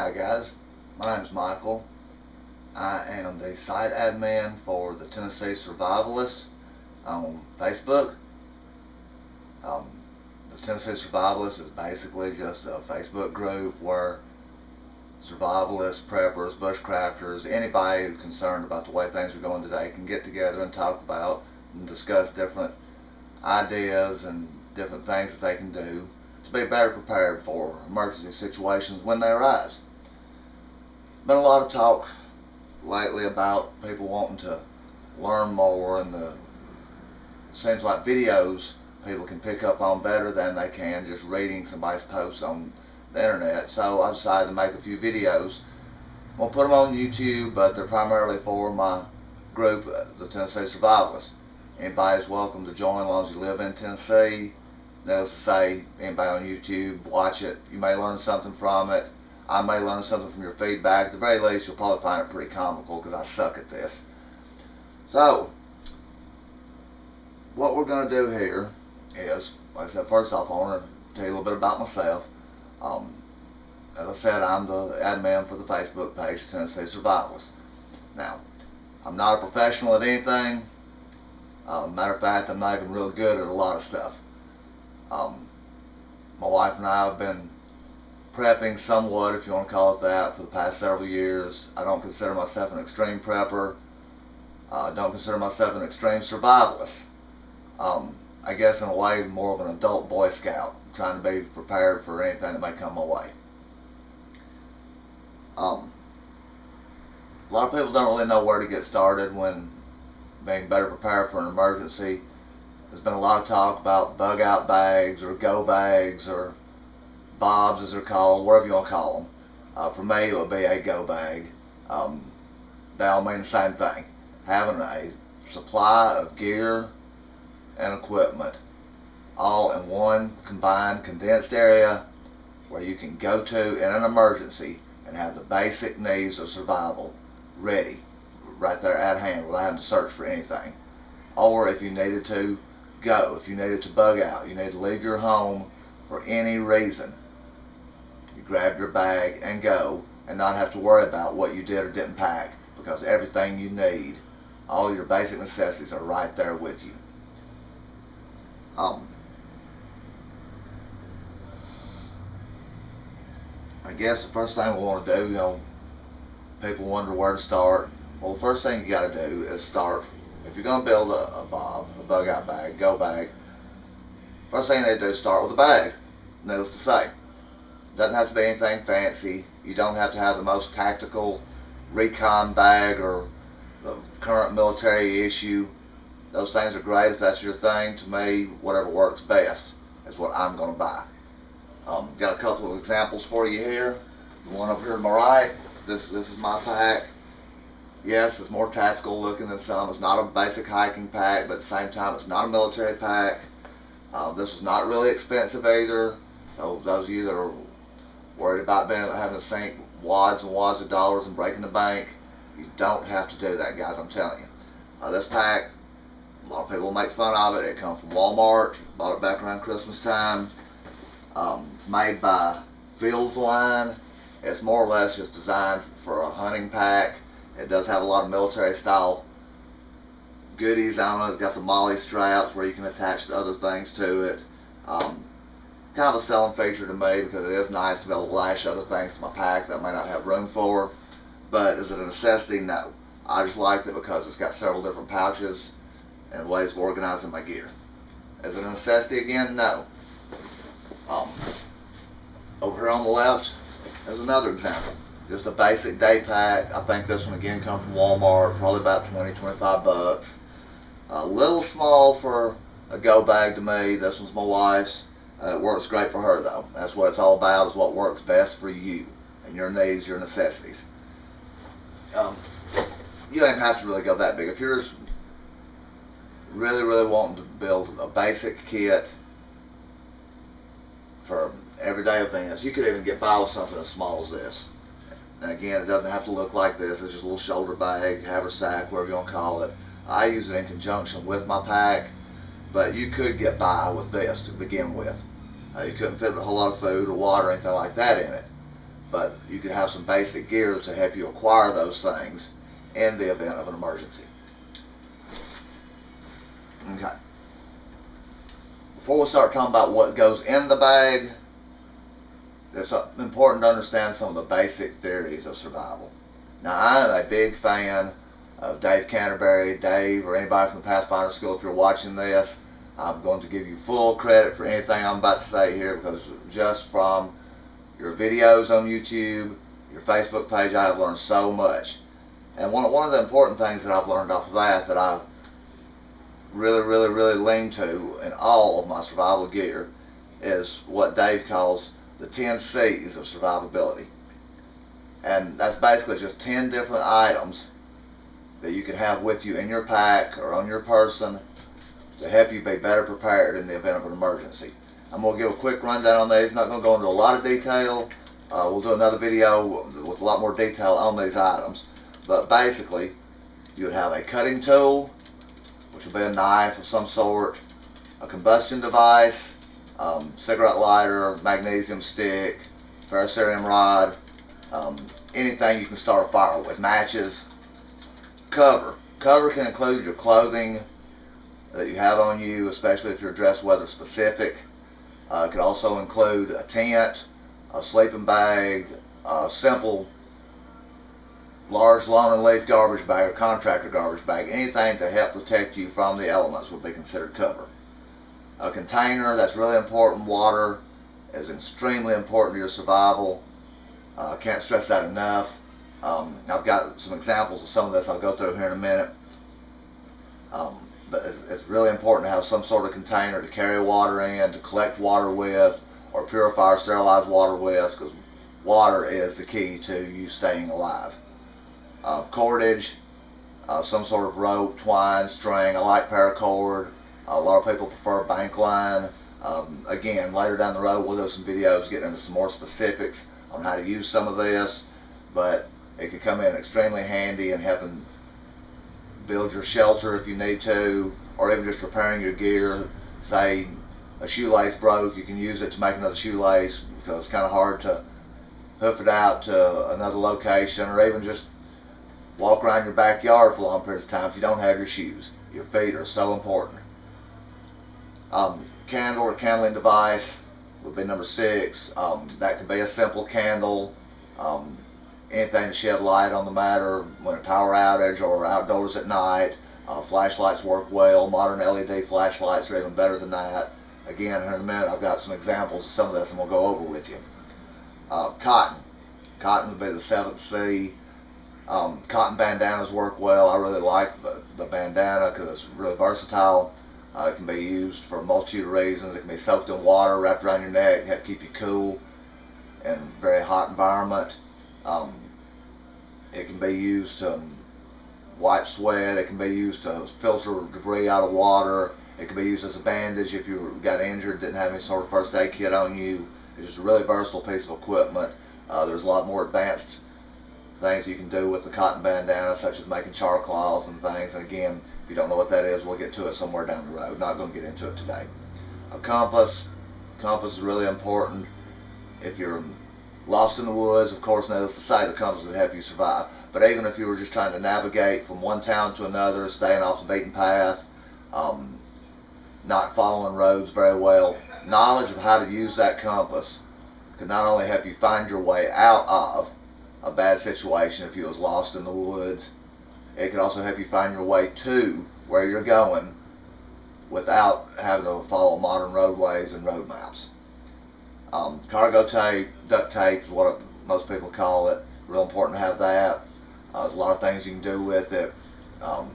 Hi guys, my name is Michael. I am the site admin for the Tennessee Survivalist on Facebook. Um, the Tennessee Survivalist is basically just a Facebook group where survivalists, preppers, bushcrafters, anybody who's concerned about the way things are going today can get together and talk about and discuss different ideas and different things that they can do to be better prepared for emergency situations when they arise. Been a lot of talk lately about people wanting to learn more, and it seems like videos people can pick up on better than they can just reading somebody's posts on the internet. So I decided to make a few videos. I'm going to put them on YouTube, but they're primarily for my group, the Tennessee Survivalists. Anybody is welcome to join as long as you live in Tennessee. Needless to say, anybody on YouTube, watch it. You may learn something from it. I may learn something from your feedback. At the very least, you'll probably find it pretty comical because I suck at this. So, what we're going to do here is, like I said, first off, I want to tell you a little bit about myself. As I said, I'm the admin for the Facebook page, Tennessee Survivalist. Now, I'm not a professional at anything. Matter of fact, I'm not even real good at a lot of stuff. My wife and I have been prepping somewhat, if you want to call it that, for the past several years. I don't consider myself an extreme prepper. I don't consider myself an extreme survivalist. I guess in a way more of an adult Boy Scout, trying to be prepared for anything that may come my way. A lot of people don't really know where to get started when being better prepared for an emergency. There's been a lot of talk about bug out bags or go bags or bobs as they're called, whatever you want to call them. For me, it would be a go bag. They all mean the same thing. Having a supply of gear and equipment all in one combined condensed area where you can go to in an emergency and have the basic needs of survival ready right there at hand without having to search for anything. Or if you needed to go, if you needed to bug out, you need to leave your home for any reason, you grab your bag and go and not have to worry about what you did or didn't pack, because everything you need, all your basic necessities are right there with you. I guess the first thing we want to do, people wonder where to start. Well, the first thing you got to do is start. If you're going to build a bob, a bug out bag, go bag, first thing you need to do is start with a bag. Needless to say, it doesn't have to be anything fancy. You don't have to have the most tactical recon bag or the current military issue. Those things are great if that's your thing. To me, whatever works best is what I'm going to buy. Got a couple of examples for you here. The one over here to my right, this is my pack. Yes, it's more tactical looking than some. It's not a basic hiking pack, but at the same time, it's not a military pack. This is not really expensive either. So those of you that are worried about having to sink wads and wads of dollars and breaking the bank, you don't have to do that, guys. I'm telling you. This pack, a lot of people make fun of it. It comes from Walmart. Bought it back around Christmas time. It's made by Field Line. It's more or less just designed for a hunting pack. It does have a lot of military style goodies on it. It's got the MOLLE straps where you can attach the other things to it. Kind of a selling feature to me because it is nice to be able to lash other things to my pack that I may not have room for. But is it a necessity? No. I just liked it because it's got several different pouches and ways of organizing my gear. Is it a necessity again? No. Over here on the left, there's another example. Just a basic day pack. I think this one again comes from Walmart, probably about 20-25 bucks. A little small for a go bag to me. This one's my wife's. It works great for her though. That's what it's all about, is what works best for you and your needs, your necessities. You don't have to really go that big. If you're really wanting to build a basic kit for everyday events, you could even get by with something as small as this. And again, it doesn't have to look like this. It's just a little shoulder bag, haversack, whatever you want to call it. I use it in conjunction with my pack, but you could get by with this to begin with. You couldn't fit a whole lot of food or water or anything like that in it. but you can have some basic gear to help you acquire those things in the event of an emergency. Okay. Before we start talking about what goes in the bag, it's important to understand some of the basic theories of survival. Now, I am a big fan of Dave Canterbury. Dave, or anybody from the Pathfinder School, if you're watching this, I'm going to give you full credit for anything I'm about to say here, because just from your videos on YouTube, your Facebook page, I have learned so much. And one of the important things that I've learned off of that I've really lean to in all of my survival gear is what Dave calls the 10 C's of survivability. And that's basically just 10 different items that you can have with you in your pack or on your person to help you be better prepared in the event of an emergency. I'm going to give a quick rundown on these. Not going to go into a lot of detail. We'll do another video with a lot more detail on these items. But basically, you would have a cutting tool, which would be a knife of some sort, a combustion device, cigarette lighter, magnesium stick, ferrocerium rod, anything you can start a fire with, matches. Cover. Cover can include your clothing that you have on you, especially if you're dressed weather specific. It could also include a tent, a sleeping bag, a simple large lawn and leaf garbage bag or contractor garbage bag. Anything to help protect you from the elements would be considered cover. A container, that's really important. Water is extremely important to your survival. I can't stress that enough. I've got some examples of some of this I'll go through here in a minute. But it's really important to have some sort of container to carry water in, to collect water with, or purify or sterilize water with, because water is the key to you staying alive. Cordage, some sort of rope, twine, string, a light paracord. A lot of people prefer bank line. Again, later down the road we'll do some videos getting into some more specifics on how to use some of this, but it could come in extremely handy in helping build your shelter if you need to, or even just repairing your gear. Say a shoelace broke, you can use it to make another shoelace, because it's kind of hard to hoof it out to another location, or even just walk around your backyard for long periods of time if you don't have your shoes. Your feet are so important. Candle or candling device would be number 6. That could be a simple candle, anything to shed light on the matter when a power outage or outdoors at night. Flashlights work well. Modern LED flashlights are even better than that. Again, in a minute I've got some examples of some of this and we'll go over with you. Cotton. Cotton would be the 7th C. Cotton bandanas work well. I really like the bandana because it's really versatile. It can be used for a multitude of reasons. It can be soaked in water, wrapped around your neck, help keep you cool in a very hot environment. It can be used to wipe sweat. It can be used to filter debris out of water. It can be used as a bandage if you got injured, didn't have any sort of first aid kit on you. It's just a really versatile piece of equipment. There's a lot more advanced things you can do with the cotton bandana, such as making char cloths and things. And again, if you don't know what that is, we'll get to it somewhere down the road. Not going to get into it today. A compass. Compass is really important. If you're lost in the woods, of course, needless to say, the compass would help you survive. But even if you were just trying to navigate from one town to another, staying off the beaten path, not following roads very well, knowledge of how to use that compass could not only help you find your way out of a bad situation if you was lost in the woods, it could also help you find your way to where you're going without having to follow modern roadways and road maps. Cargo tape, duct tape is what most people call it. Real important to have that. There's a lot of things you can do with it.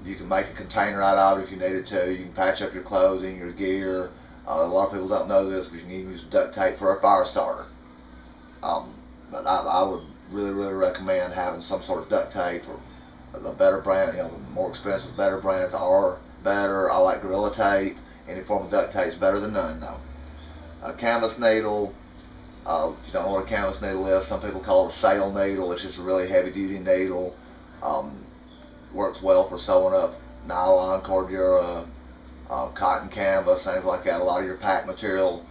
You can make a container out of it if you needed to. You can patch up your clothing, your gear. A lot of people don't know this, but you can use duct tape for a fire starter. But I would really recommend having some sort of duct tape, or the better brand, the more expensive, better brands are better. I like Gorilla Tape. Any form of duct tape is better than none, though. A canvas needle. If you don't know what a canvas needle is, some people call it a sail needle. It's just a really heavy-duty needle. Works well for sewing up nylon, cordura, cotton canvas, things like that. A lot of your pack material,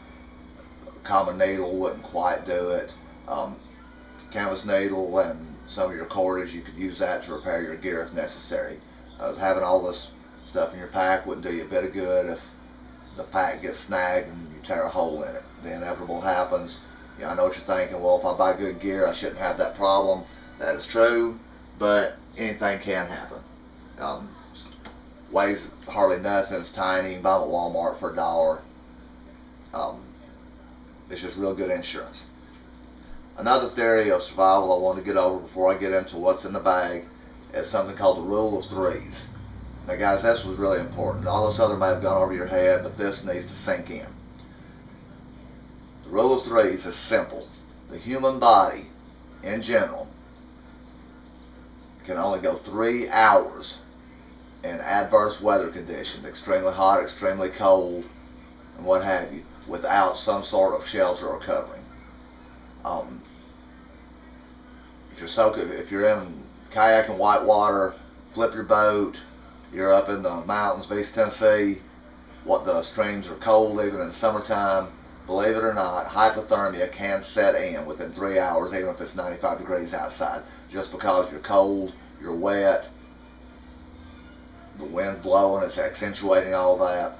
common needle wouldn't quite do it. canvas needle and some of your cordage. You could use that to repair your gear if necessary. Having all this stuff in your pack wouldn't do you a bit of good if the pack gets snagged and you tear a hole in it. The inevitable happens. You know, I know what you're thinking, well, if I buy good gear, I shouldn't have that problem. That is true, but anything can happen. Weighs hardly nothing. It's tiny. You can buy them at Walmart for $1. It's just real good insurance. Another theory of survival I want to get over before I get into what's in the bag is something called the rule of threes. Now guys, this was really important. All this other may have gone over your head, but this needs to sink in. The rule of threes is simple. The human body, in general, can only go 3 hours in adverse weather conditions, extremely hot, extremely cold, and what have you, without some sort of shelter or covering. If you're in kayaking whitewater, flip your boat, you're up in the mountains of East Tennessee, the streams are cold even in summertime, believe it or not, hypothermia can set in within 3 hours, even if it's 95 degrees outside, just because you're cold, you're wet, the wind's blowing, it's accentuating all that.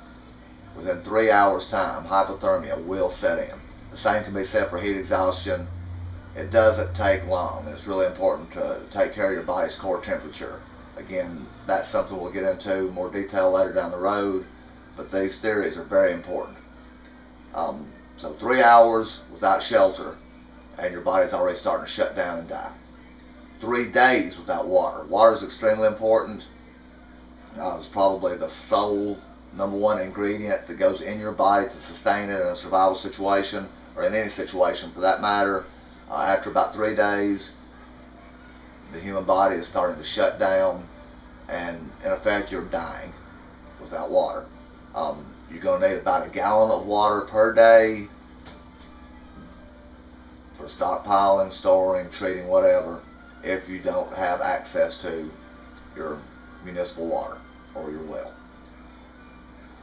Within 3 hours time, hypothermia will set in. The same can be said for heat exhaustion. It doesn't take long. It's really important to take care of your body's core temperature. Again, that's something we'll get into more detail later down the road, but these theories are very important. So 3 hours without shelter and your body's already starting to shut down and die. 3 days without water. Water is extremely important. It's probably the sole #1 ingredient that goes in your body to sustain it in a survival situation, or in any situation for that matter. After about 3 days, the human body is starting to shut down, and in effect you're dying without water. You're going to need about 1 gallon of water per day for stockpiling, storing, treating, whatever, if you don't have access to your municipal water or your well.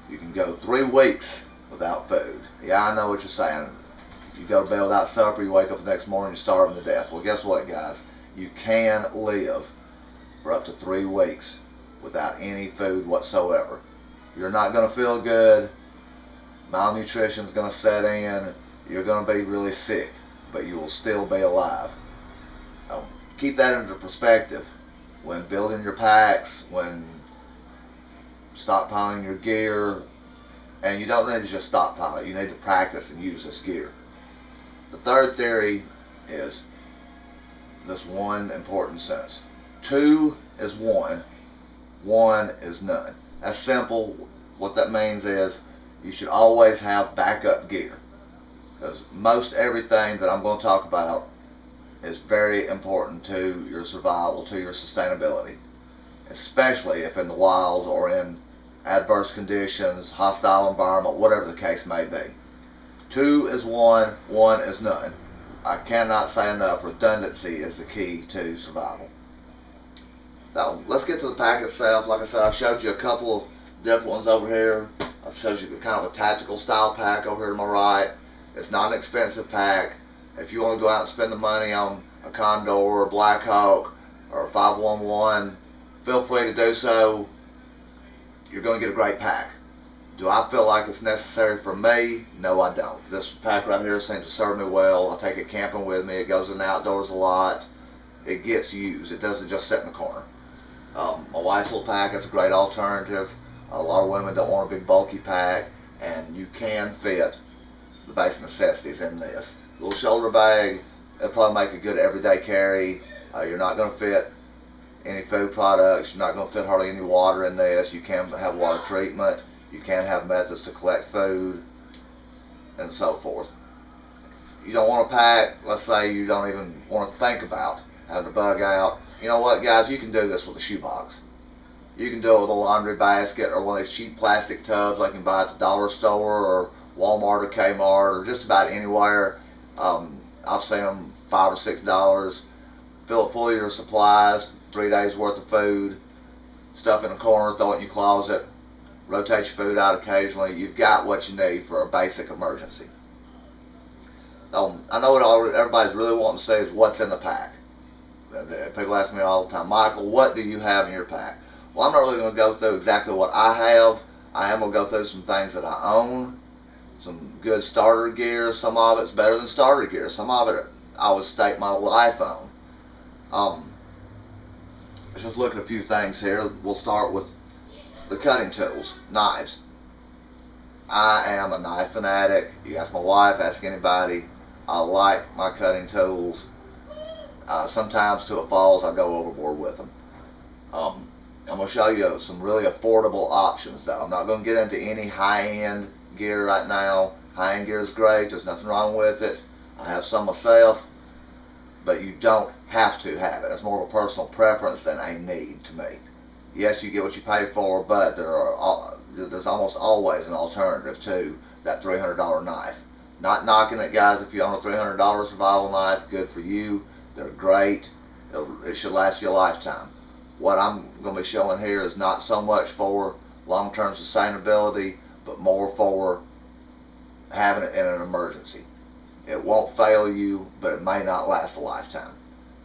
You can go 3 weeks without food. Yeah, I know what you're saying. You go to bed without supper, you wake up the next morning, you're starving to death. Well, guess what, guys? You can live for up to 3 weeks without any food whatsoever. You're not going to feel good. Malnutrition is going to set in. You're going to be really sick, but you will still be alive. Keep that into perspective when building your packs, when stockpiling your gear, and you don't need to just stockpile it. You need to practice and use this gear. The third theory is this one important sentence. 2 is 1, 1 is none. That's simple. What that means is you should always have backup gear, because most everything that I'm going to talk about is very important to your survival, to your sustainability, especially if in the wild or in adverse conditions, hostile environment, whatever the case may be. 2 is 1, 1 is none. I cannot say enough, redundancy is the key to survival. Now, let's get to the pack itself. Like I said, I've showed you a couple of different ones over here. I've showed you kind of a tactical style pack over here to my right. It's not an expensive pack. If you want to go out and spend the money on a Condor or a Black Hawk or a 511, feel free to do so. You're going to get a great pack. Do I feel like it's necessary for me? No, I don't. This pack right here seems to serve me well. I take it camping with me. It goes in the outdoors a lot. It gets used. It doesn't just sit in the corner. My wife's little pack is a great alternative. A lot of women don't want a big bulky pack, and you can fit the basic necessities in this. Little shoulder bag, it'll probably make a good everyday carry. You're not going to fit any food products. You're not going to fit hardly any water in this. You can have water treatment. You can have methods to collect food and so forth. You don't want to pack, let's say you don't even want to think about having a bug out. You know what, guys, you can do this with a shoebox. You can do it with a laundry basket or one of these cheap plastic tubs like you can buy at the dollar store or Walmart or Kmart or just about anywhere. I've seen them $5 or $6. Fill it full of your supplies, 3 days worth of food, stuff in a corner, throw it in your closet, rotate your food out occasionally. You've got what you need for a basic emergency. I know what everybody's really wanting to say is what's in the pack. People ask me all the time, Michael, what do you have in your pack? Well, I'm not really going to go through exactly what I have. I am going to go through some things that I own, some good starter gear. Some of it's better than starter gear. Some of it I would stake my life on. Let's just look at a few things here. We'll start with the cutting tools, knives. I am a knife fanatic. You ask my wife, ask anybody. I like my cutting tools. Sometimes to a fault, I go overboard with them. I'm going to show you some really affordable options though. I'm not going to get into any high-end gear right now. High-end gear is great. There's nothing wrong with it. I have some myself, but you don't have to have it. It's more of a personal preference than a need to me. Yes, you get what you pay for, but there's almost always an alternative to that $300 knife. Not knocking it, guys. If you own a $300 survival knife, good for you. They're great. It should last you a lifetime. What I'm going to be showing here is not so much for long-term sustainability, but more for having it in an emergency. It won't fail you, but it may not last a lifetime.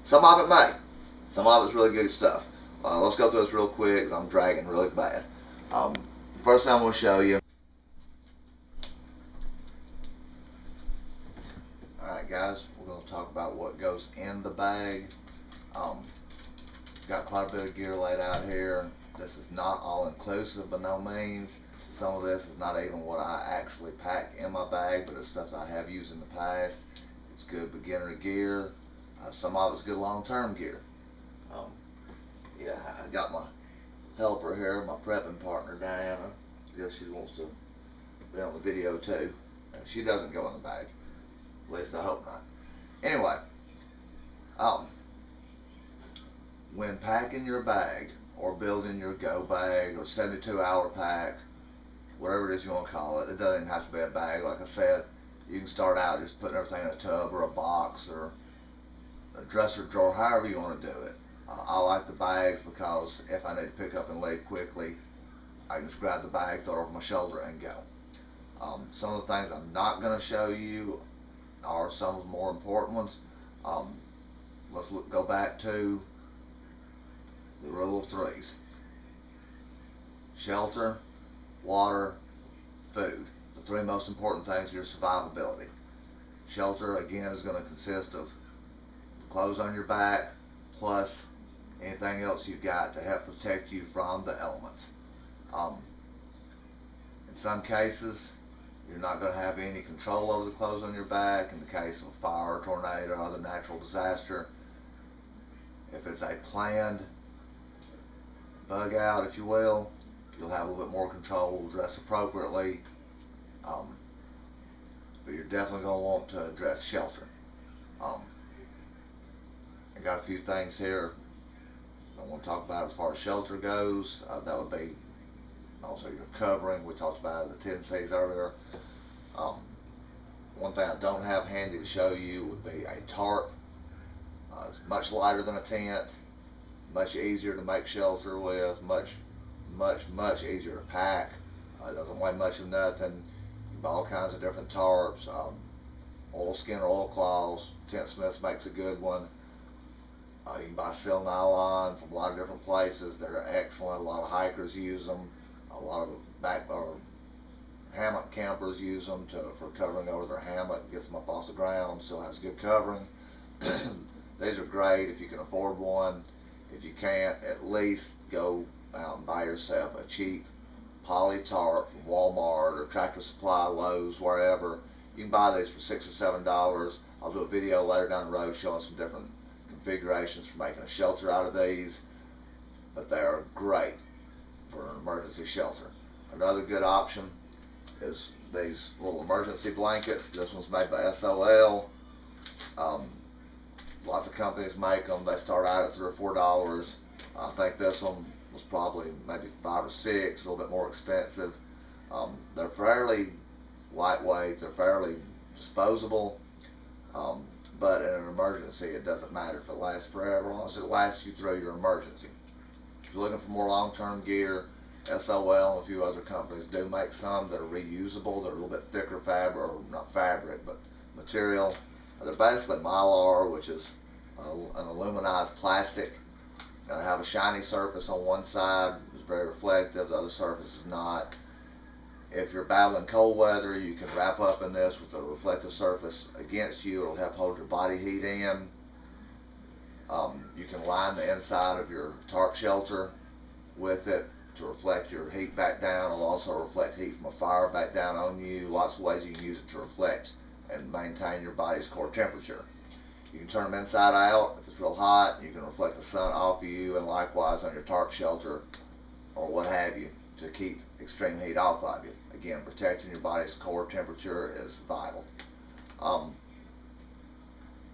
Some of it may. Some of it's really good stuff. Let's go through this real quick. I'm dragging really bad. First thing I'm going to show you. Alright guys, we're going to talk about what goes in the bag. Got quite a bit of gear laid out here. This is not all inclusive by no means. Some of this is not even what I actually pack in my bag, but it's stuff I have used in the past. It's good beginner gear. Some of it's good long-term gear. Yeah, I got my helper here, my prepping partner Diana. I guess she wants to be on the video too. She doesn't go in the bag. At least I hope not. Anyway, when packing your bag or building your go bag or 72-hour pack, whatever it is you want to call it, it doesn't have to be a bag. Like I said, you can start out just putting everything in a tub or a box or a dresser drawer, however you want to do it. I like the bags because if I need to pick up and leave quickly, I can just grab the bag, throw it over my shoulder, and go. Some of the things I'm not going to show you are some of the more important ones. Let's go back to the rule of threes. Shelter, water, food. The three most important things are your survivability. Shelter, again, is going to consist of clothes on your back, plus anything else you've got to help protect you from the elements. In some cases, you're not going to have any control over the clothes on your back. In the case of a fire, tornado, or other natural disaster, if it's a planned bug out, if you will, you'll have a little bit more control, dress appropriately, but you're definitely going to want to address shelter. I got a few things here I want to talk about as far as shelter goes. That would be also your covering. We talked about the 10 C's earlier. One thing I don't have handy to show you would be a tarp. It's much lighter than a tent, much easier to make shelter with, much easier to pack. It doesn't weigh much of nothing. You can buy all kinds of different tarps, oilskin or oilcloths. Tent Smiths makes a good one. You can buy Sil Nylon from a lot of different places. They're excellent. A lot of hikers use them. A lot of hammock campers use them for covering over their hammock. Gets them up off the ground. Still has good covering. These are great if you can afford one. If you can't, at least go out and buy yourself a cheap poly tarp from Walmart or Tractor Supply, Lowe's, wherever. You can buy these for $6 or $7. I'll do a video later down the road showing some different configurations for making a shelter out of these, but they are great for an emergency shelter. Another good option is these little emergency blankets. This one's made by SOL. Lots of companies make them. They start out at $3 or $4. I think this one was probably maybe $5 or $6, a little bit more expensive. They're fairly lightweight. They're fairly disposable. But in an emergency, it doesn't matter if it lasts forever, as long as it lasts you through your emergency. If you're looking for more long-term gear, SOL and a few other companies do make some that are reusable. They're a little bit thicker fabric, or not fabric, but material. They're basically Mylar, which is an aluminized plastic. They have a shiny surface on one side, it's very reflective, the other surface is not. If you're battling cold weather, you can wrap up in this with a reflective surface against you. It'll help hold your body heat in. You can line the inside of your tarp shelter with it to reflect your heat back down. It'll also reflect heat from a fire back down on you. Lots of ways you can use it to reflect and maintain your body's core temperature. You can turn them inside out. If it's real hot, you can reflect the sun off of you, and likewise on your tarp shelter or what have you to keep extreme heat off of you. Again, protecting your body's core temperature is vital.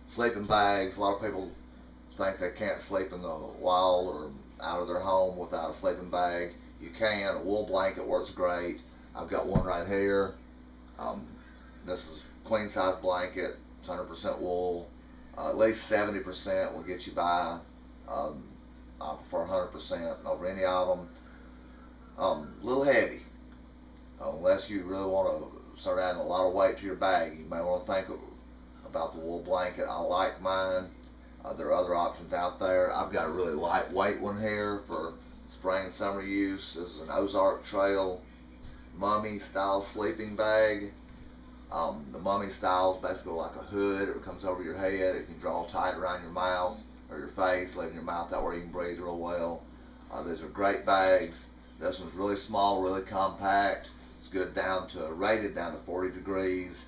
Sleeping bags. A lot of people think they can't sleep in the wild or out of their home without a sleeping bag. You can. A wool blanket works great. I've got one right here. This is queen size blanket. It's 100% wool. At least 70% will get you by. I prefer 100% over any of them. A little heavy. Unless you really want to start adding a lot of weight to your bag, you may want to think about the wool blanket. I like mine. There are other options out there. I've got a really lightweight one here for spring and summer use. This is an Ozark Trail mummy style sleeping bag. The mummy style is basically like a hood. It comes over your head. It can draw tight around your mouth or your face, leaving your mouth that way you can breathe real well. These are great bags. This one's really small, really compact. It's good rated down to 40 degrees.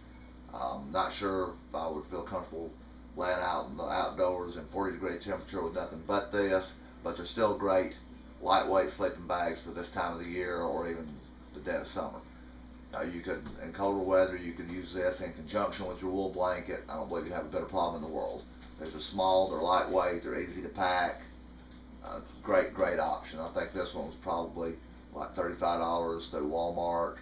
Not sure if I would feel comfortable laying out in the outdoors in 40-degree temperature with nothing but this, but they're still great lightweight sleeping bags for this time of the year or even the dead of summer. You could, in colder weather, you could use this in conjunction with your wool blanket. I don't believe you'd have a better problem in the world. These are small, they're lightweight, they're easy to pack. Great option. I think this one was probably like $35 through Walmart,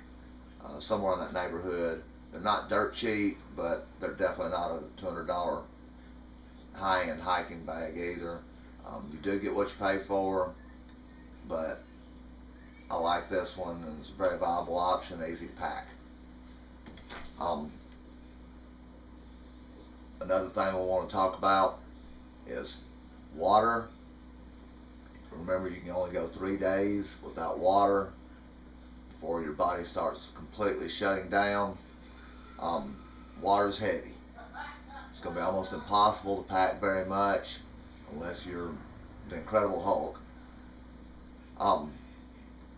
somewhere in that neighborhood. They're not dirt cheap, but they're definitely not a $200 high-end hiking bag either. You do get what you pay for, but I like this one, and it's a very viable option, easy to pack. Another thing we want to talk about is water. Remember, you can only go 3 days without water before your body starts completely shutting down. Water's heavy. It's going to be almost impossible to pack very much unless you're the Incredible Hulk.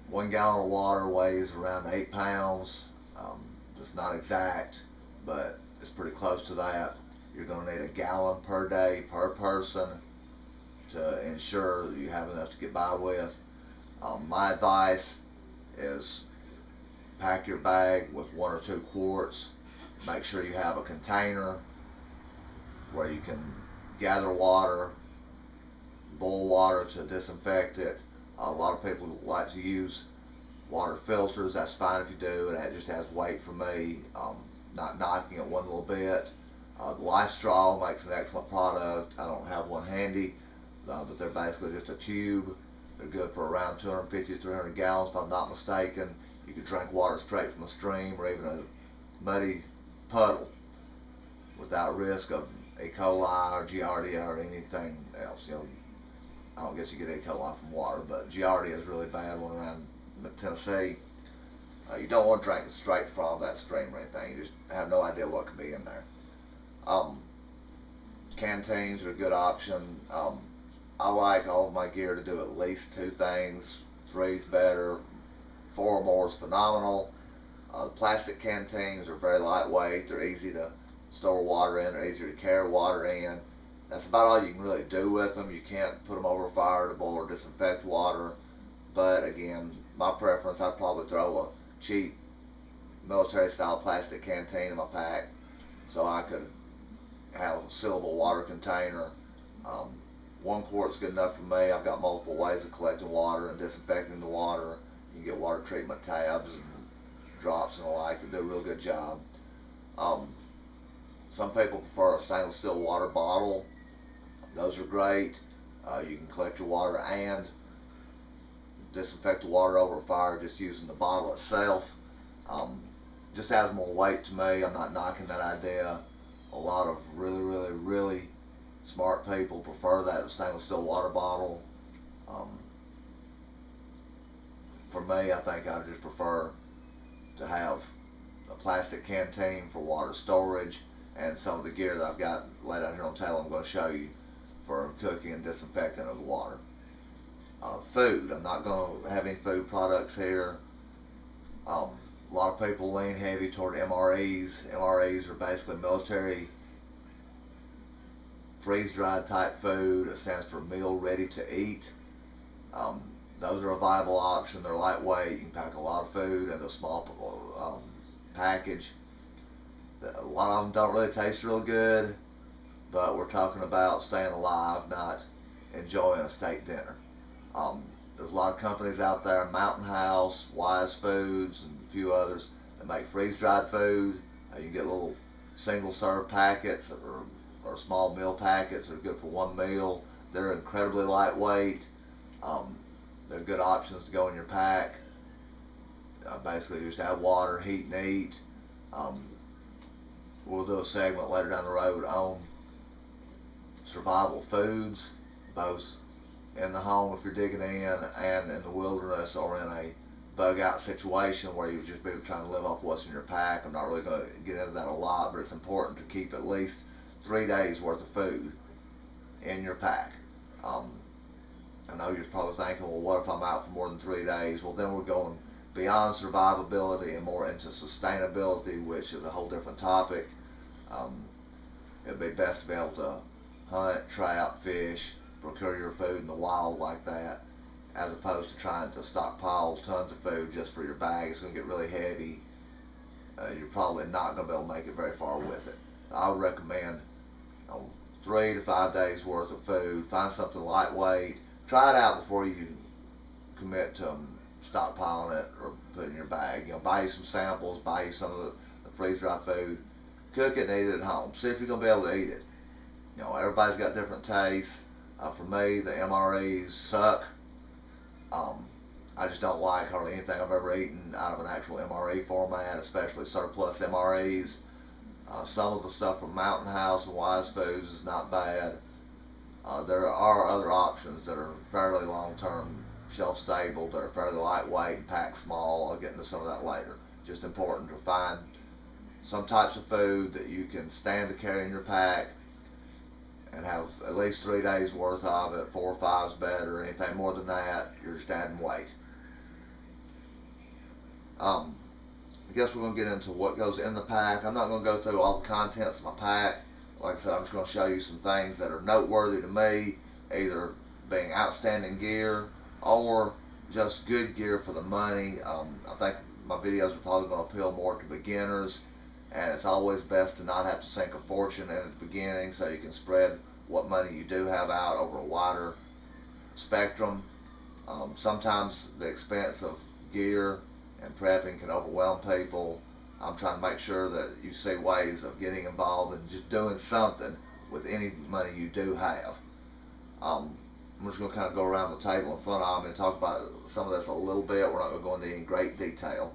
1 gallon of water weighs around 8 pounds. It's not exact, but it's pretty close to that. You're going to need 1 gallon per day per person to ensure that you have enough to get by with. My advice is pack your bag with 1 or 2 quarts. Make sure you have a container where you can gather water, boil water to disinfect it. A lot of people like to use water filters. That's fine if you do, and that just has weight for me. Not knocking it one little bit. The Life Straw makes an excellent product. I don't have one handy, but they're basically just a tube. They're good for around 250 to 300 gallons if I'm not mistaken. You can drink water straight from a stream or even a muddy puddle without risk of E. coli or Giardia or anything else. I don't guess you get E. coli from water, but Giardia is really bad one around Tennessee. You don't want to drink it straight from that stream or anything. You just have no idea what could be in there. Canteens are a good option. I like all of my gear to do at least 2 things. 3 is better. 4 or more is phenomenal. Plastic canteens are very lightweight. They're easy to store water in. They're easier to carry water in. That's about all you can really do with them. You can't put them over a fire to boil or disinfect water. But again, my preference, I'd probably throw a cheap military style plastic canteen in my pack so I could have a sealable water container. 1 quart's good enough for me. I've got multiple ways of collecting water and disinfecting the water. You can get water treatment tabs and drops and the like that do a real good job. Some people prefer a stainless steel water bottle. Those are great. You can collect your water and disinfect the water over a fire just using the bottle itself. Just adds more weight to me. I'm not knocking that idea. A lot of really smart people prefer that stainless steel water bottle. Um, for me, I think I just prefer to have a plastic canteen for water storage, and some of the gear that I've got laid out here on the table I'm going to show you for cooking and disinfecting of the water. Food, I'm not going to have any food products here. A lot of people lean heavy toward MREs. MREs are basically military freeze-dried type food. It stands for meal ready to eat. Those are a viable option. They're lightweight. You can pack a lot of food into a small package. A lot of them don't really taste real good, but we're talking about staying alive, not enjoying a steak dinner. There's a lot of companies out there, Mountain House, Wise Foods, and a few others that make freeze-dried food. You can get little single-serve packets or small meal packets that are good for one meal. They're incredibly lightweight. They're good options to go in your pack. Basically, you just add water, heat, and eat. We'll do a segment later down the road on survival foods, both in the home if you're digging in and in the wilderness or in a bug out situation where you've just been trying to live off what's in your pack. I'm not really going to get into that a lot, but it's important to keep at least 3 days worth of food in your pack. I know you're probably thinking, well, what if I'm out for more than 3 days? Well, then we're going beyond survivability and more into sustainability, which is a whole different topic. It'd be best to be able to hunt, trap, fish, procure your food in the wild like that, as opposed to trying to stockpile tons of food just for your bag. It's going to get really heavy. You're probably not going to be able to make it very far with it. I would recommend 3 to 5 days worth of food. Find something lightweight. Try it out before you commit to stockpiling it or put it in your bag. Buy you some samples, buy you some of the freeze-dried food. Cook it and eat it at home. See if you're going to be able to eat it. Everybody's got different tastes. For me, the MREs suck. I just don't like hardly anything I've ever eaten out of an actual MRE format, especially surplus MREs. Some of the stuff from Mountain House and Wise Foods is not bad. There are other options that are fairly long-term, shelf-stable, that are fairly lightweight and packed small. I'll get into some of that later. Just important to find some types of food that you can stand to carry in your pack and have at least 3 days worth of it. 4 or 5 is better. Anything more than that, you're just adding weight. I guess we're going to get into what goes in the pack. I'm not going to go through all the contents of my pack. Like I said, I'm just going to show you some things that are noteworthy to me, either being outstanding gear or just good gear for the money. I think my videos are probably going to appeal more to beginners, and it's always best to not have to sink a fortune in at the beginning, so you can spread what money you do have out over a wider spectrum. Sometimes the expense of gear and prepping can overwhelm people. I'm trying to make sure that you see ways of getting involved and just doing something with any money you do have. I'm just going to kind of go around the table in front of me and talk about some of this a little bit. We're not going to go into any great detail.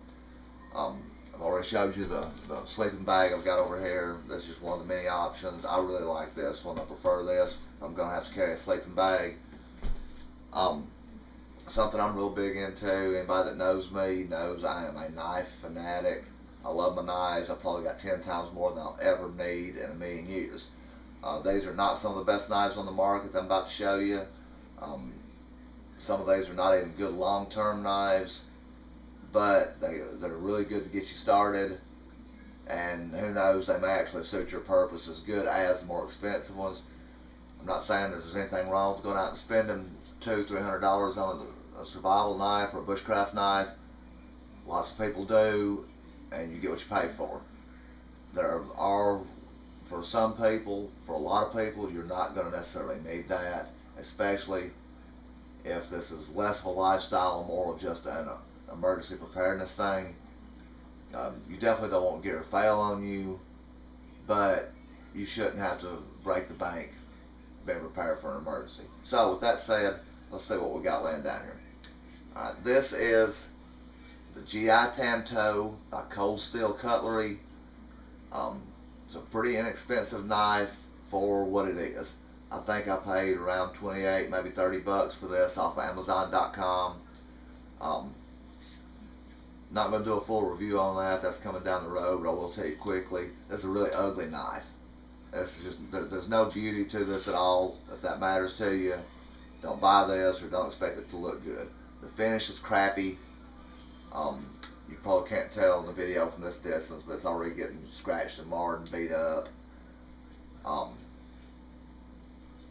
I've already showed you the sleeping bag I've got over here. That's just one of the many options. I really like this one. I prefer this. I'm going to have to carry a sleeping bag. Something I'm real big into, anybody that knows me knows I am a knife fanatic. I love my knives. I've probably got 10 times more than I'll ever need in a million years. These are not some of the best knives on the market that I'm about to show you. Some of these are not even good long-term knives, but they're really good to get you started. And who knows, they may actually suit your purpose as good as the more expensive ones. I'm not saying there's anything wrong with going out and spending $200-300 on a survival knife or a bushcraft knife. Lots of people do, and you get what you pay for. There are, for some people, for a lot of people, you're not going to necessarily need that, especially if this is less of a lifestyle and more of just an emergency preparedness thing. You definitely don't want gear to fail on you, but you shouldn't have to break the bank being prepared for an emergency. So with that said, let's see what we got laying down here. Alright, this is the GI Tanto by Cold Steel Cutlery. It's a pretty inexpensive knife for what it is. I think I paid around 28, maybe 30 bucks for this off of Amazon.com. Um, Not going to do a full review on that. That's coming down the road, but I will tell you quickly. It's a really ugly knife. It's just there's no beauty to this at all. If that matters to you, don't buy this or don't expect it to look good. The finish is crappy. You probably can't tell in the video from this distance, but it's already getting scratched and marred and beat up.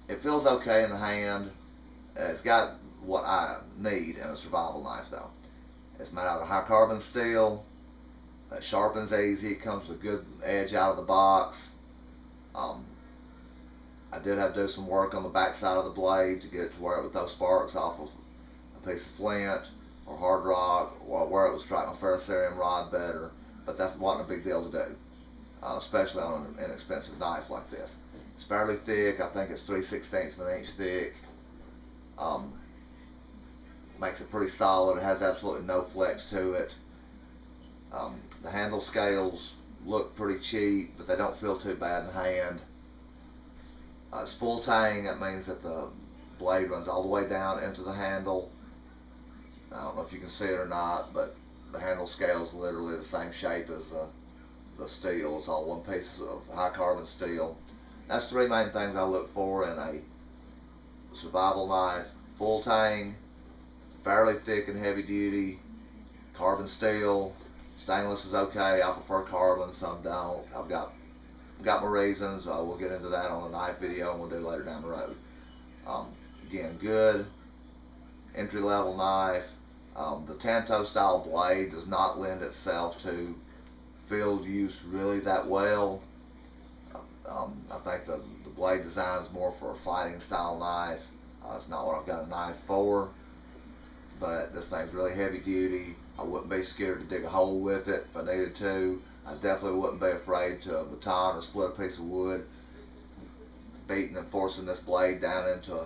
It feels okay in the hand. It's got what I need in a survival knife though. It's made out of high carbon steel. It sharpens easy. It comes with a good edge out of the box. I did have to do some work on the back side of the blade to get it to where it would throw sparks off of a piece of flint or hard rock, or where it was striking a ferrocerium rod better. But that wasn't a big deal to do, especially on an inexpensive knife like this. It's fairly thick. I think it's 3/16 of an inch thick. Makes it pretty solid. It has absolutely no flex to it. The handle scales look pretty cheap, but they don't feel too bad in hand. It's full tang. That means that the blade runs all the way down into the handle. I don't know if you can see it or not, but the handle scale is literally the same shape as the steel. It's all one piece of high carbon steel. That's three main things I look for in a survival knife: full tang, fairly thick and heavy duty, carbon steel. Stainless is okay. I prefer carbon, some don't. I've got my reasons. We'll get into that on a knife video and we'll do later down the road. Again, good entry-level knife. The Tanto style blade does not lend itself to field use really that well. I think the blade design is more for a fighting style knife. It's not what I've got a knife for, but this thing's really heavy duty. I wouldn't be scared to dig a hole with it if I needed to. I definitely wouldn't be afraid to baton or split a piece of wood, beating and forcing this blade down into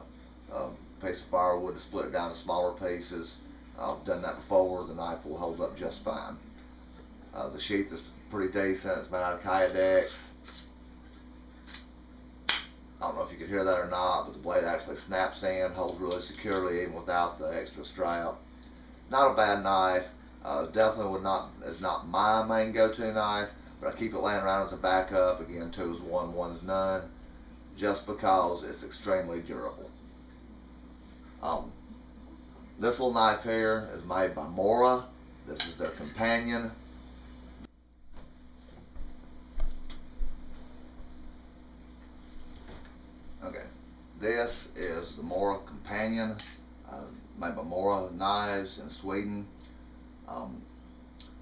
a piece of firewood to split it down to smaller pieces. I've done that before. The knife will hold up just fine. The sheath is pretty decent. It's made out of Kydex. I don't know if you could hear that or not, but the blade actually snaps in, holds really securely even without the extra strap. Not a bad knife. Definitely is not my main go-to knife, but I keep it laying around as a backup. Again, 2 is 1, 1 is none, just because it's extremely durable. This little knife here is made by Mora. This is their companion. Okay, this is the Mora companion, made by Mora Knives in Sweden.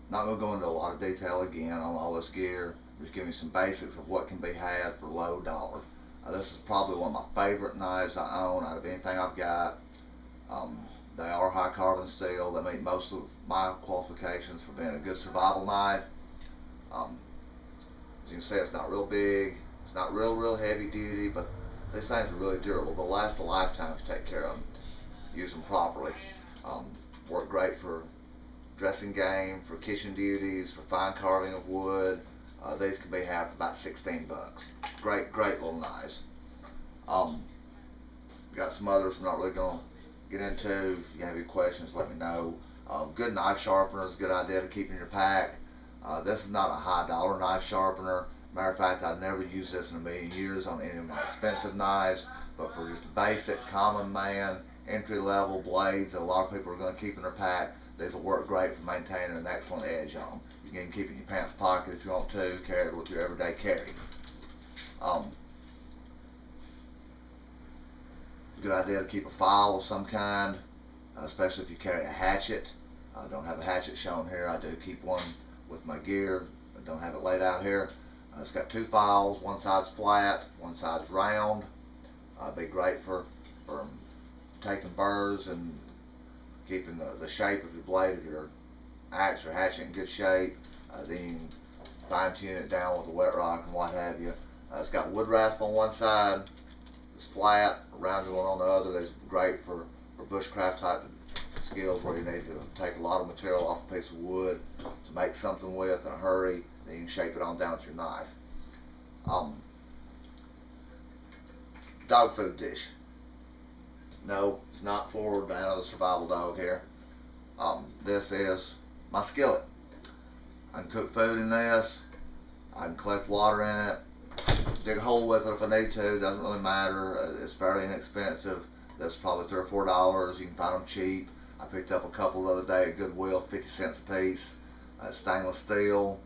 Not going to go into a lot of detail again on all this gear. Just giving you some basics of what can be had for low dollar. This is probably one of my favorite knives I own out of anything I've got. They are high carbon steel. They meet most of my qualifications for being a good survival knife. As you can see, it's not real big. It's not real heavy duty, but these things are really durable. They'll last a lifetime if you take care of them. Use them properly. Work great for dressing game, for kitchen duties, for fine carving of wood. These can be had for about 16 bucks. Great little knives. Got some others I'm not really going to get into. If you have any questions, let me know. Good knife sharpener is a good idea to keep in your pack. This is not a high dollar knife sharpener. Matter of fact, I've never used this in a million years on any of my expensive knives, but for just basic, common man, entry-level blades that a lot of people are going to keep in their pack, these will work great for maintaining an excellent edge on them. You can keep it in your pants pocket if you want to, carry it with your everyday carry. Good idea to keep a file of some kind, especially if you carry a hatchet. I don't have a hatchet shown here. I do keep one with my gear. I don't have it laid out here. It's got 2 files. One side's flat, one side's round. Be great for taking burrs and keeping the shape of your blade of your axe or hatchet in good shape. Then you can fine tune it down with a wet rock and what have you. It's got wood rasp on one side. It's flat, a rounded one on the other. It's great for bushcraft type skills where you need to take a lot of material off a piece of wood to make something with in a hurry. Then you can shape it on down with your knife. Um, Dog food dish. No, it's not for the survival dog here. This is my skillet. I can cook food in this. I can collect water in it. Dig a hole with it if I need to. Doesn't really matter. It's fairly inexpensive. That's probably $3 or $4. You can find them cheap. I picked up a couple the other day at Goodwill, 50 cents a piece. Stainless steel.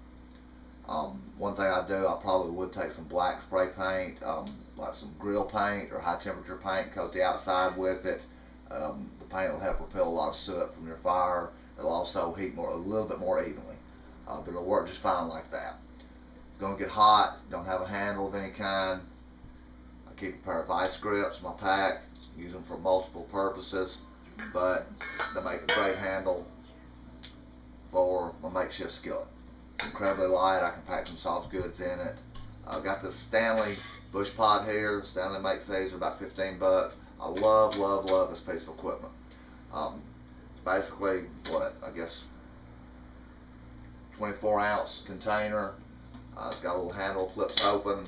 One thing I do, I probably would take some black spray paint, like some grill paint or high temperature paint, coat the outside with it. The paint will help repel a lot of soot from your fire. It'll also heat a little bit more evenly, but it'll work just fine like that. It's going to get hot, don't have a handle of any kind. I keep a pair of vice grips in my pack, use them for multiple purposes, but they make a great handle for my makeshift skillet. Incredibly light, I can pack some soft goods in it. I've got this Stanley bush pot here. Stanley makes these, are about 15 bucks. I love, love, love this piece of equipment. It's basically, what, I guess 24-ounce container. It's got a little handle, flips open.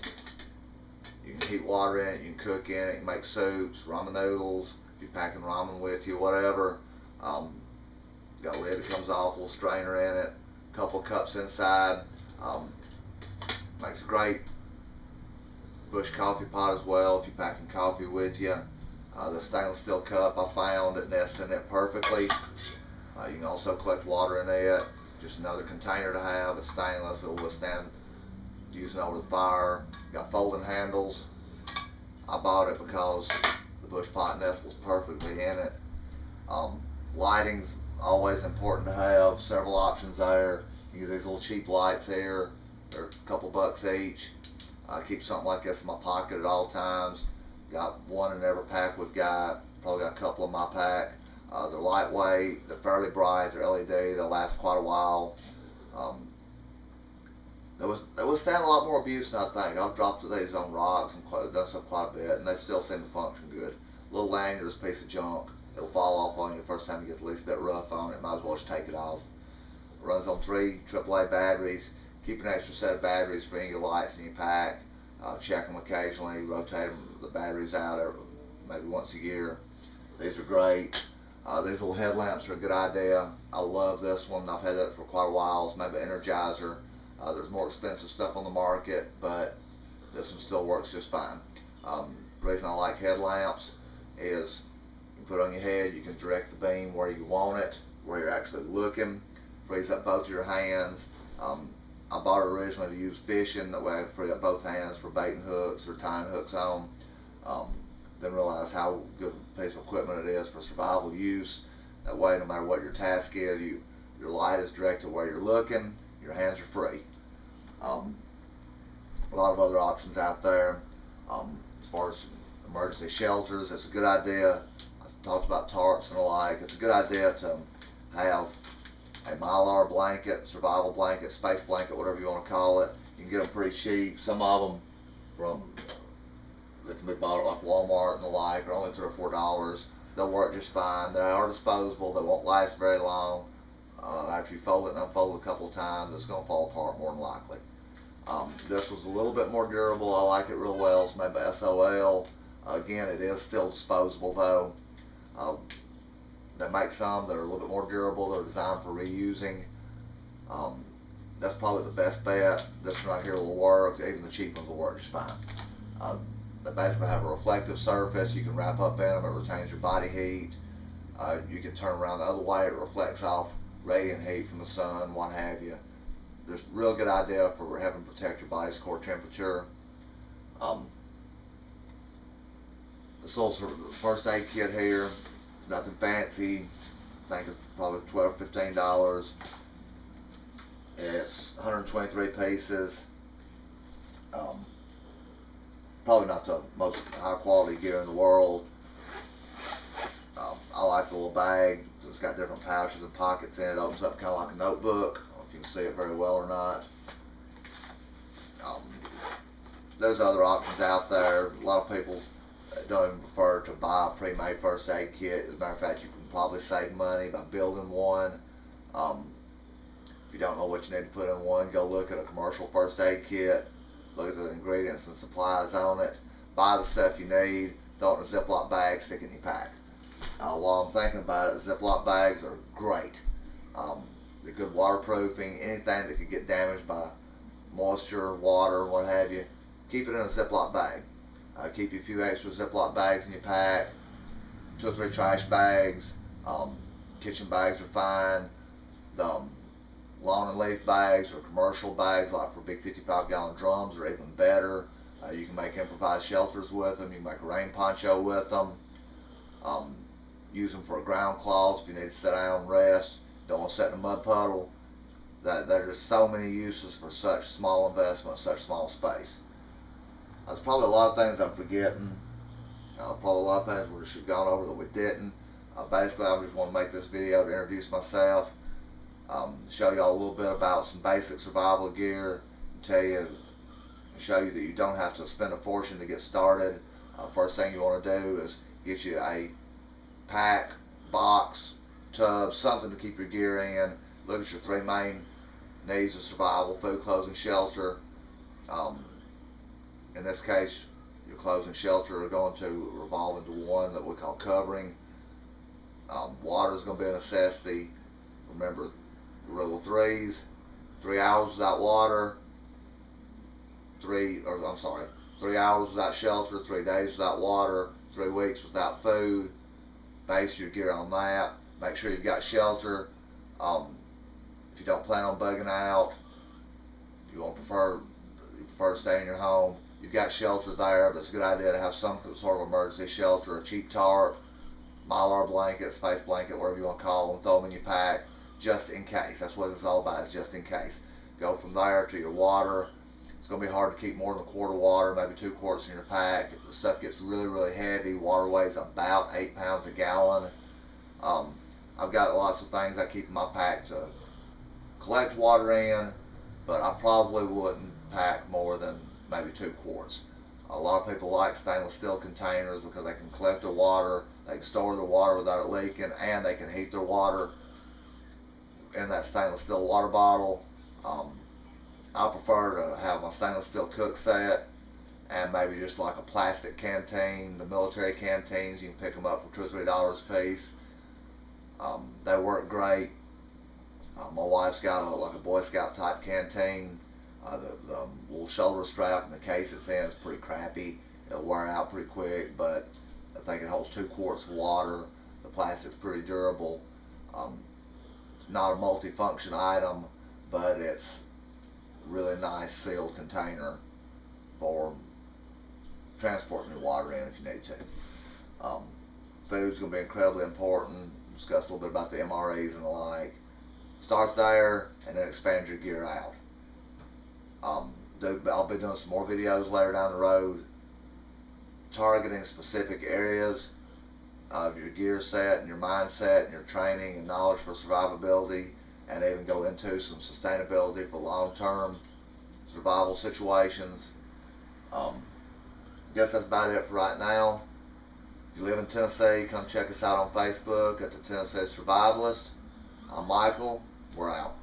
You can heat water in it, you can cook in it, you can make soups, ramen noodles, if you're packing ramen with you, whatever. Got a lid that comes off, a little strainer in it, a couple of cups inside. Makes a great bush coffee pot as well if you're packing coffee with you. The stainless steel cup I found, it nests in it perfectly. You can also collect water in it. Just another container to have. It's stainless, it'll withstand using over the fire. Got folding handles. I bought it because the bush pot nestles perfectly in it. Lighting's always important to have. Several options there. You can get these little cheap lights here. They're a couple bucks each. I keep something like this in my pocket at all times. Got one in every pack we've got. Probably got a couple in my pack. They're lightweight. They're fairly bright. They're LED. They'll last quite a while. They withstand a lot more abuse than I think. I've dropped these on rocks and done stuff quite a bit, and they still seem to function good. Little lanyard is a piece of junk. It'll fall off on you the first time you get the least bit rough on it. Might as well just take it off. It runs on 3 AAA batteries. Keep an extra set of batteries for any of your lights in your pack. Check them occasionally. Rotate the batteries out maybe once a year. These are great. These little headlamps are a good idea. I love this one. I've had that for quite a while. It's maybe an Energizer. There's more expensive stuff on the market, but this one still works just fine. The reason I like headlamps is you can put it on your head, you can direct the beam where you want it, where you're actually looking. Frees up both your hands. I bought it originally to use fishing, that way I could free up both hands for baiting hooks or tying hooks on. Then realize how good a piece of equipment it is for survival use. That way, no matter what your task is, your light is directed where you're looking, your hands are free. A lot of other options out there. As far as emergency shelters, it's a good idea. I talked about tarps and the like. It's a good idea to have a Mylar blanket, survival blanket, space blanket, whatever you want to call it. You can get them pretty cheap. Some of them that can be bought at like Walmart and the like are only $3 or $4. They'll work just fine. They are disposable. They won't last very long. After you fold it and unfold it a couple of times, it's going to fall apart more than likely. This was a little bit more durable. I like it real well. It's made by SOL. Again, it is still disposable though. They make some that are a little bit more durable. They're designed for reusing. That's probably the best bet. This one right here will work. Even the cheap ones will work just fine. They basically have a reflective surface. You can wrap up in them. It retains your body heat. You can turn around the other way. It reflects off radiant heat from the sun, what have you. There's a real good idea for having to protect your body's core temperature. This little first aid kit here, it's nothing fancy. I think it's probably $12, $15. It's 123 pieces. Probably not the most high quality gear in the world. I like the little bag. It's got different pouches and pockets in it. It opens up kind of like a notebook. I don't know if you can see it very well or not. There's other options out there. A lot of people don't even prefer to buy a pre-made first aid kit. As a matter of fact, you can probably save money by building one. If you don't know what you need to put in one, go look at a commercial first aid kit. look at the ingredients and supplies on it, buy the stuff you need, throw it in a Ziploc bag, stick it in your pack. While I'm thinking about it, Ziploc bags are great. They're good waterproofing. Anything that could get damaged by moisture, water, what have you, keep it in a Ziploc bag. Keep you a few extra Ziploc bags in your pack, 2 or 3 trash bags. Kitchen bags are fine. The lawn and leaf bags or commercial bags, like for big 55-gallon drums, are even better. You can make improvised shelters with them. You can make a rain poncho with them. Use them for ground cloths if you need to sit down and rest. Don't want to sit in a mud puddle. There's so many uses for such small investment, such small space. There's probably a lot of things I'm forgetting. Probably a lot of things we should have gone over that we didn't. Basically, I just want to make this video to introduce myself, show y'all a little bit about some basic survival gear, show you that you don't have to spend a fortune to get started. First thing you want to do is get you a pack, box, tub, something to keep your gear in. Look at your 3 main needs of survival: food, clothes, and shelter. In this case, your clothes and shelter are going to revolve into one that we call covering. Water is going to be a necessity. Remember the rule of 3s: 3 hours without water, 3 hours without shelter, 3 days without water, 3 weeks without food. Base your gear on that. Make sure you've got shelter. If you don't plan on bugging out, you prefer to stay in your home, you've got shelter there, but it's a good idea to have some sort of emergency shelter: a cheap tarp, Mylar blanket, space blanket, whatever you want to call them. Throw them in your pack just in case. That's what it's all about, is just in case. Go from there to your water. It's going to be hard to keep more than a quart of water, maybe 2 quarts in your pack. If the stuff gets really, really heavy, water weighs about 8 pounds a gallon. I've got lots of things I keep in my pack to collect water in, but I probably wouldn't pack more than maybe 2 quarts. A lot of people like stainless steel containers because they can collect their water, they can store their water without it leaking, and they can heat their water in that stainless steel water bottle. I prefer to have my stainless steel cook set and maybe just like a plastic canteen. The military canteens, you can pick them up for $2 or $3 a piece. They work great. My wife's got like a Boy Scout type canteen. The little shoulder strap and the case it's in is pretty crappy. It'll wear out pretty quick, but I think it holds 2 quarts of water. The plastic's pretty durable. It's not a multi-function item, but it's a really nice sealed container for transporting your water in if you need to. Food's going to be incredibly important. Discuss a little bit about the MREs and the like. Start there and then expand your gear out. I'll be doing some more videos later down the road targeting specific areas of your gear set and your mindset and your training and knowledge for survivability, and even go into some sustainability for long-term survival situations. I guess that's about it for right now. If you live in Tennessee, come check us out on Facebook at the Tennessee Survivalist. I'm Michael. We're out.